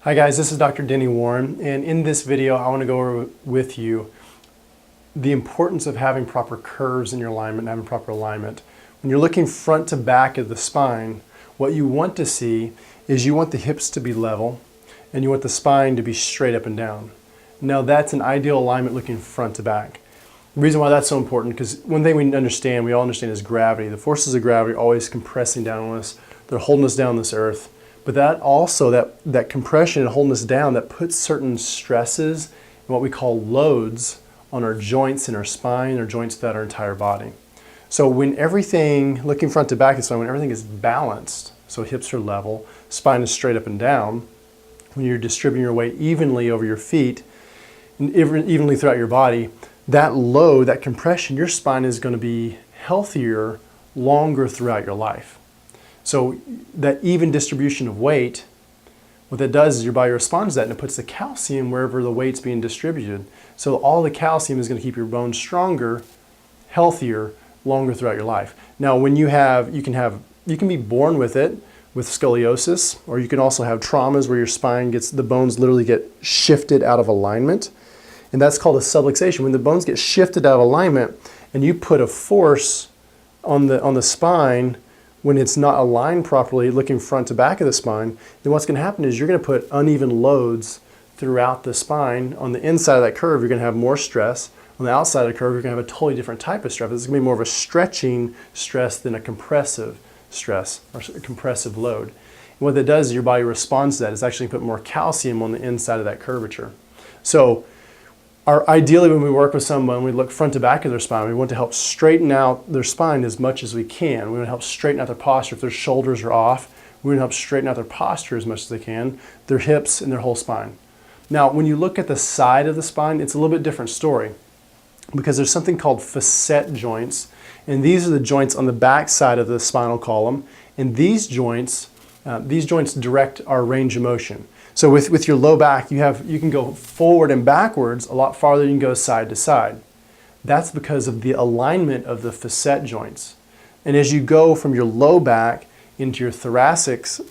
Hi guys, this is Dr. Denny Warren, and in this video I want to go over with you the importance of having proper curves in your alignment and having proper alignment. When you're looking front to back of the spine, what you want to see is you want the hips to be level and you want the spine to be straight up and down. Now that's an ideal alignment looking front to back. The reason why that's so important, because one thing we all understand is gravity. The forces of gravity are always compressing down on us. They're holding us down on this earth. But that also, that compression and holding us down, that puts certain stresses and what we call loads on our joints and our spine, our joints throughout our entire body. So when everything, looking front to back, when everything is balanced, so hips are level, spine is straight up and down, when you're distributing your weight evenly over your feet, and evenly throughout your body, that load, that compression, your spine is going to be healthier longer throughout your life. So that even distribution of weight, what that does is your body responds to that and it puts the calcium wherever the weight's being distributed. So all the calcium is going to keep your bones stronger, healthier, longer throughout your life. Now when you can be born with it, with scoliosis, or you can also have traumas where your spine the bones literally get shifted out of alignment. And that's called a subluxation. When the bones get shifted out of alignment and you put a force on the spine when it's not aligned properly, looking front to back of the spine, then what's going to happen is you're going to put uneven loads throughout the spine. On the inside of that curve, you're going to have more stress. On the outside of the curve, you're going to have a totally different type of stress. It's going to be more of a stretching stress than a compressive stress or a compressive load. And what that does is your body responds to that. It's actually put more calcium on the inside of that curvature. So ideally, when we work with someone, we look front to back of their spine. We want to help straighten out their spine as much as we can. We want to help straighten out their posture. If their shoulders are off, we want to help straighten out their posture as much as they can, their hips and their whole spine. Now, when you look at the side of the spine, it's a little bit different story because there's something called facet joints, and these are the joints on the back side of the spinal column, and these joints direct our range of motion. So with your low back, you can go forward and backwards a lot farther than you can go side to side. That's because of the alignment of the facet joints. And as you go from your low back into your thoracics,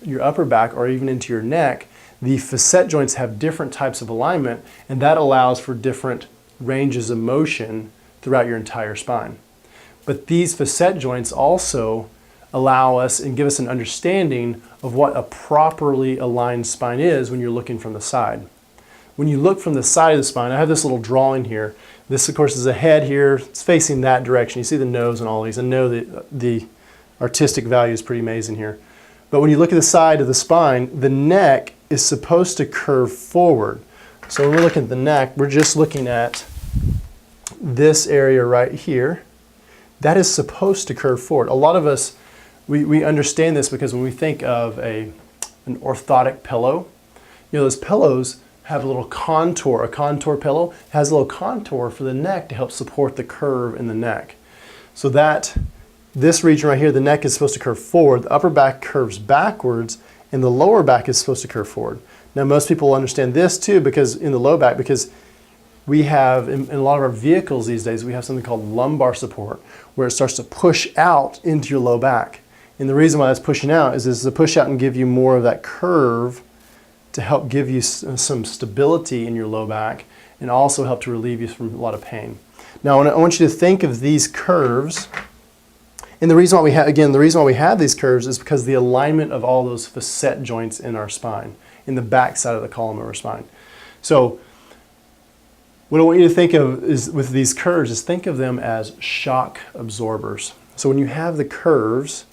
your upper back, or even into your neck, the facet joints have different types of alignment, and that allows for different ranges of motion throughout your entire spine. But these facet joints also allow us and give us an understanding of what a properly aligned spine is when you're looking from the side. When you look from the side of the spine, I have this little drawing here. This, of course, is a head here. It's facing that direction. You see the nose and all these. I know that the artistic value is pretty amazing here. But when you look at the side of the spine, the neck is supposed to curve forward. So when we're looking at the neck, we're just looking at this area right here. That is supposed to curve forward. A lot of us, we understand this because when we think of an orthotic pillow, those pillows have a little contour. A contour pillow has a little contour for the neck to help support the curve in the neck. So this region right here, the neck is supposed to curve forward, the upper back curves backwards, and the lower back is supposed to curve forward. Now most people understand this too because in the low back, because we have, in a lot of our vehicles these days, we have something called lumbar support, where it starts to push out into your low back. And the reason why that's pushing out is to push out and give you more of that curve to help give you some stability in your low back and also help to relieve you from a lot of pain. Now, I want you to think of these curves. And the reason why we have these curves is because the alignment of all those facet joints in our spine, in the back side of the column of our spine. So what I want you to think of is with these curves is think of them as shock absorbers. So when you have the curves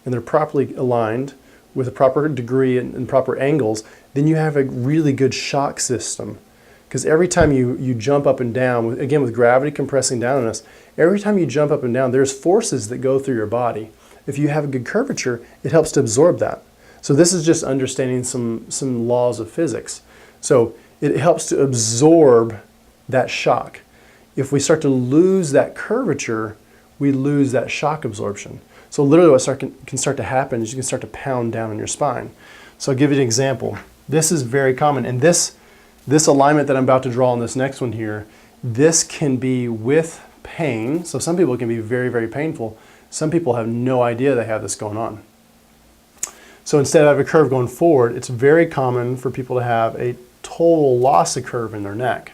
and they're properly aligned with a proper degree and proper angles, then you have a really good shock system. Because every time you jump up and down, again with gravity compressing down on us, every time you jump up and down, there's forces that go through your body. If you have a good curvature, it helps to absorb that. So this is just understanding some laws of physics. So it helps to absorb that shock. If we start to lose that curvature, we lose that shock absorption. So literally what can start to happen is you can start to pound down on your spine. So I'll give you an example. This is very common, and this alignment that I'm about to draw on this next one here, this can be with pain. So some people it can be very, very painful. Some people have no idea they have this going on. So instead of having a curve going forward, it's very common for people to have a total loss of curve in their neck.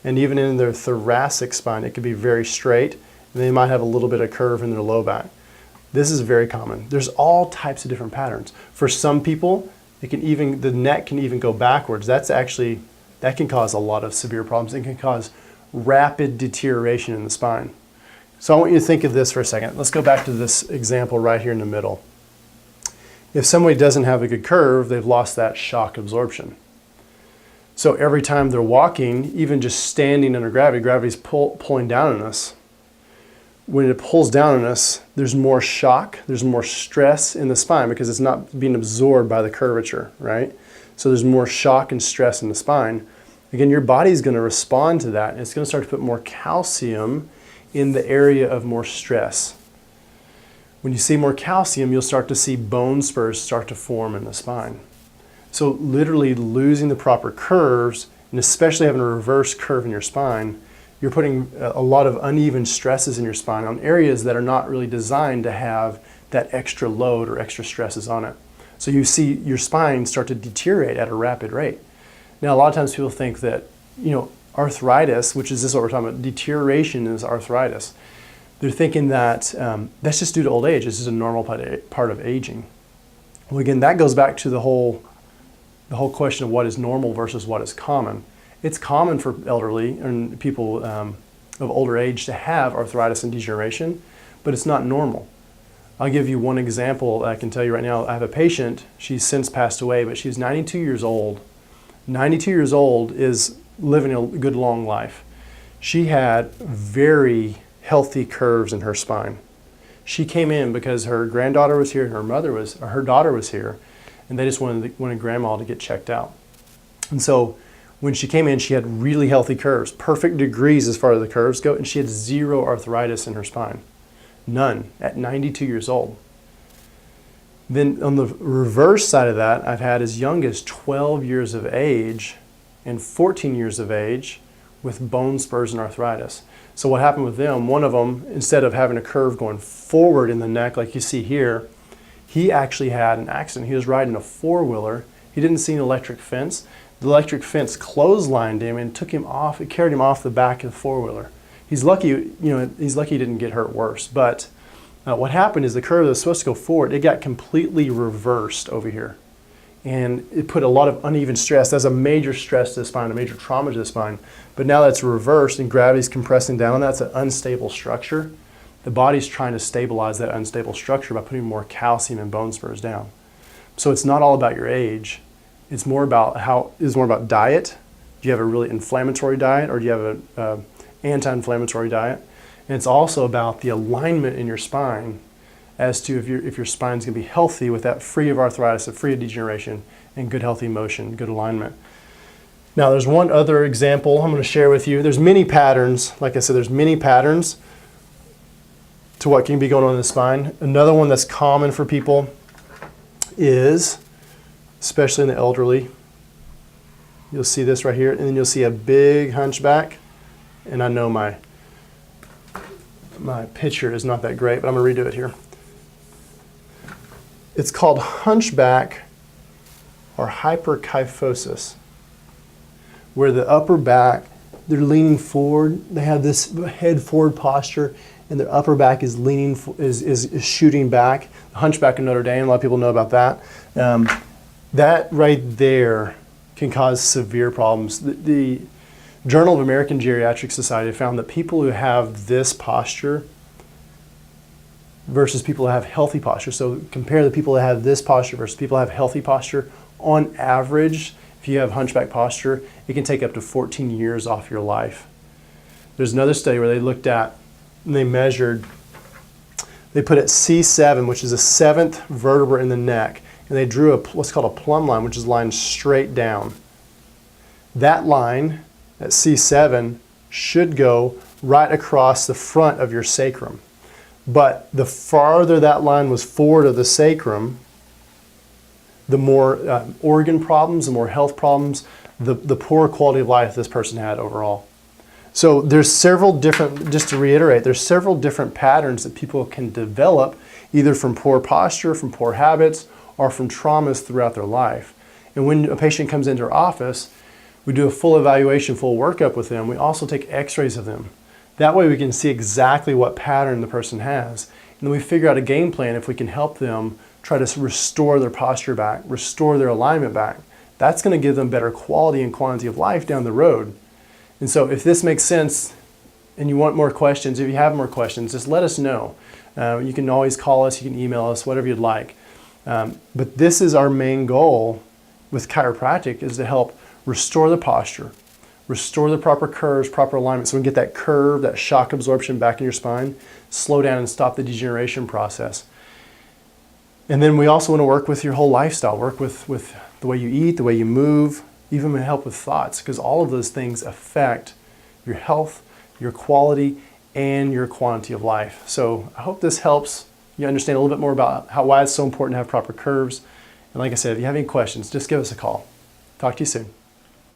And even in their thoracic spine, it could be very straight, and they might have a little bit of curve in their low back. This is very common. There's all types of different patterns. For some people, the neck can even go backwards. That can cause a lot of severe problems. It can cause rapid deterioration in the spine. So I want you to think of this for a second. Let's go back to this example right here in the middle. If somebody doesn't have a good curve, they've lost that shock absorption. So every time they're walking, even just standing under gravity, gravity's pulling down on us. When it pulls down on us, there's more shock, there's more stress in the spine because it's not being absorbed by the curvature, right? So there's more shock and stress in the spine. Again, your body's going to respond to that. It's going to start to put more calcium in the area of more stress. When you see more calcium, you'll start to see bone spurs start to form in the spine. So literally losing the proper curves, and especially having a reverse curve in your spine, you're putting a lot of uneven stresses in your spine on areas that are not really designed to have that extra load or extra stresses on it. So you see your spine start to deteriorate at a rapid rate. Now, a lot of times people think that, arthritis, which is this what we're talking about, deterioration is arthritis. They're thinking that that's just due to old age. This is a normal part of aging. Well, again, that goes back to the whole question of what is normal versus what is common. It's common for elderly and people of older age to have arthritis and degeneration, but it's not normal. I'll give you one example I can tell you right now. I have a patient, she's since passed away, but she's 92 years old. 92 years old is living a good long life. She had very healthy curves in her spine. She came in because her granddaughter was here and her daughter was here, and they just wanted grandma to get checked out. And so when she came in, she had really healthy curves, perfect degrees as far as the curves go, and she had zero arthritis in her spine. None, at 92 years old. Then on the reverse side of that, I've had as young as 12 years of age and 14 years of age with bone spurs and arthritis. So what happened with them, one of them, instead of having a curve going forward in the neck like you see here, he actually had an accident. He was riding a four-wheeler. He didn't see an electric fence. The electric fence clotheslined him and took him off. It carried him off the back of the four-wheeler. He's lucky, he's lucky he didn't get hurt worse. But what happened is the curve that was supposed to go forward, it got completely reversed over here. And it put a lot of uneven stress. That's a major stress to the spine, a major trauma to the spine. But now that's reversed and gravity's compressing down. That's an unstable structure. The body's trying to stabilize that unstable structure by putting more calcium and bone spurs down. So it's not all about your age. It's more about diet. Do you have a really inflammatory diet, or do you have an anti-inflammatory diet? And it's also about the alignment in your spine as to if your spine's going to be healthy with that free of arthritis, free of degeneration, and good healthy motion, good alignment. Now there's one other example I'm going to share with you. There's many patterns. Like I said, there's many patterns to what can be going on in the spine. Another one that's common for people is, especially in the elderly, you'll see this right here, and then you'll see a big hunchback. And I know my picture is not that great, but I'm going to redo it here. It's called hunchback or hyperkyphosis, where the upper back, they're leaning forward. They have this head forward posture, and their upper back is leaning, is shooting back. The Hunchback of Notre Dame, a lot of people know about that. That right there can cause severe problems. The Journal of American Geriatric Society found that people who have this posture versus people who have healthy posture, so compare the people that have this posture versus people who have healthy posture, on average, if you have hunchback posture, it can take up to 14 years off your life. There's another study where they looked at, and they measured, they put at C7, which is the seventh vertebra in the neck, and they drew what's called a plumb line, which is lined straight down. That line at C7 should go right across the front of your sacrum. But the farther that line was forward of the sacrum, the more organ problems, the more health problems, the poorer quality of life this person had overall. So there's several different, just to reiterate, there's several different patterns that people can develop either from poor posture, from poor habits, or from traumas throughout their life. And when a patient comes into our office, we do a full evaluation, full workup with them. We also take x-rays of them. That way we can see exactly what pattern the person has. And then we figure out a game plan if we can help them try to restore their posture back, restore their alignment back. That's going to give them better quality and quantity of life down the road. And so if this makes sense and you want more questions, if you have more questions, just let us know. You can always call us, you can email us, whatever you'd like. But this is our main goal with chiropractic, is to help restore the posture, restore the proper curves, proper alignment, so we can get that curve, that shock absorption back in your spine, slow down and stop the degeneration process. And then we also want to work with your whole lifestyle, work with the way you eat, the way you move, even help with thoughts, because all of those things affect your health, your quality, and your quantity of life. So I hope this helps you understand a little bit more about why it's so important to have proper curves. And like I said, if you have any questions, just give us a call. Talk to you soon.